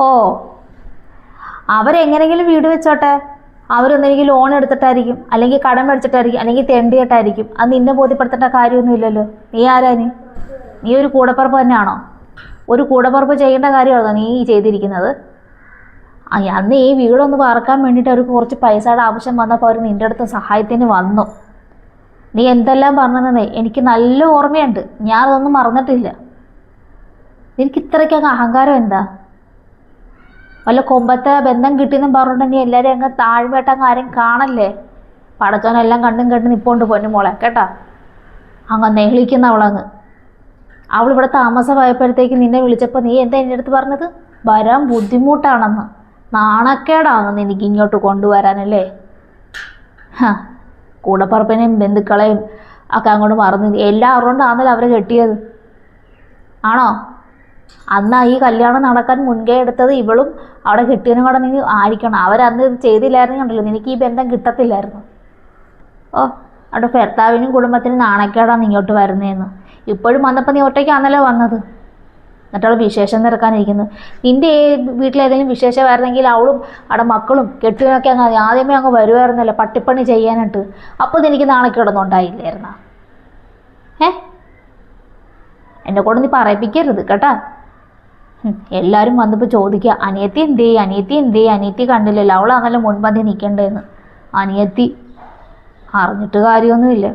ഓ, അവരെങ്ങനെങ്കിലും വീട് വെച്ചോട്ടെ. അവരൊന്നെങ്കിൽ ലോൺ എടുത്തിട്ടായിരിക്കും, അല്ലെങ്കിൽ കടം മേടിച്ചിട്ടായിരിക്കും, അല്ലെങ്കിൽ തെണ്ടിയിട്ടായിരിക്കും. അത് നിന്നെ ബോധ്യപ്പെടുത്തേണ്ട കാര്യമൊന്നുമില്ലല്ലോ. നീ ആരാന്? നീ ഒരു കൂടപ്പറപ്പ് തന്നെയാണോ? ഒരു കൂടപ്പറപ്പ് ചെയ്യേണ്ട കാര്യമാണോ നീ ചെയ്തിരിക്കുന്നത്? അന്ന് ഈ വീടൊന്ന് പാർക്കാൻ വേണ്ടിയിട്ട് അവർക്ക് കുറച്ച് പൈസയുടെ ആവശ്യം വന്നപ്പോൾ അവർ നിൻ്റെ അടുത്ത് സഹായത്തിന് വന്നു. നീ എന്തെല്ലാം പറഞ്ഞതെന്നേ എനിക്ക് നല്ല ഓർമ്മയുണ്ട്. ഞാനതൊന്നും മറന്നിട്ടില്ല. നിനക്ക് ഇത്രയ്ക്കൊക്കെ അഹങ്കാരം എന്താ? വല്ല കൊമ്പത്തെ ബന്ധം കിട്ടിയെന്നും പറഞ്ഞിട്ട് നീ എല്ലാവരും അങ്ങ് താഴ്മയായിട്ട് അങ്ങ് ആരും കാണല്ലേ. പടച്ചോനെല്ലാം കണ്ടും കണ്ടും നിപ്പോണ്ട് പൊന്നു മോളെ കേട്ടാ. അങ്ങ് നെഹ്ലിക്കുന്ന അവൾ ഇവിടെ താമസമായപ്പോഴത്തേക്ക് നിന്നെ വിളിച്ചപ്പോൾ നീ എന്താ എൻ്റെ അടുത്ത് പറഞ്ഞത്? വരാൻ ബുദ്ധിമുട്ടാണെന്ന്. നാണക്കേടാണെന്ന് എനിക്ക് ഇങ്ങോട്ട് കൊണ്ടുവരാനല്ലേ. കൂടപ്പറപ്പിനെയും ബന്ധുക്കളെയും ഒക്കെ അങ്ങോട്ട് മറന്ന് എല്ലാവരും കൊണ്ടാണല്ലോ അവരെ കെട്ടിയത്. ആണോ? അന്ന് ഈ കല്യാണം നടക്കാൻ മുൻകൈ എടുത്തത് ഇവളും അവിടെ കിട്ടിയതിനും കൂടെ നീ ആയിരിക്കണം. അവരന്ന് ഇത് ചെയ്തില്ലായിരുന്നു കണ്ടല്ലോ, നിനക്ക് ഈ ബന്ധം കിട്ടത്തില്ലായിരുന്നു. ഓ, അവിടെ ഭർത്താവിനും കുടുംബത്തിനും നാണക്കേടാണ് ഇങ്ങോട്ട് വരുന്നതെന്ന്. ഇപ്പോഴും വന്നപ്പോൾ നീ ഒറ്റയ്ക്കാണല്ലോ വന്നത്. എന്നിട്ടവൾ വിശേഷം തിരക്കാനിരിക്കുന്നു. നിൻ്റെ വീട്ടിലേതെങ്കിലും വിശേഷമായിരുന്നെങ്കിൽ അവളും അവിടെ മക്കളും കെട്ടിയവനൊക്കെ അങ്ങ് ആദ്യമേ അങ്ങ് വരുമായിരുന്നല്ലോ പട്ടിപ്പണി ചെയ്യാനായിട്ട്. അപ്പോൾ നിനക്ക് നാണക്കേടൊന്നും ഉണ്ടായില്ലായിരുന്നോ? എന്നെ കൊണ്ട് നീ പറയിപ്പിക്കരുത് കേട്ടാ. എല്ലാവരും വന്നപ്പോൾ ചോദിക്കുക, അനിയത്തി എന്തേ, അനിയത്തി എന്തേ, അനിയത്തി കണ്ടില്ലല്ലോ, അവളാണല്ലോ മുൻപന്തി നിൽക്കേണ്ടതെന്ന്. അനിയത്തി അറിഞ്ഞിട്ട് കാര്യമൊന്നുമില്ല.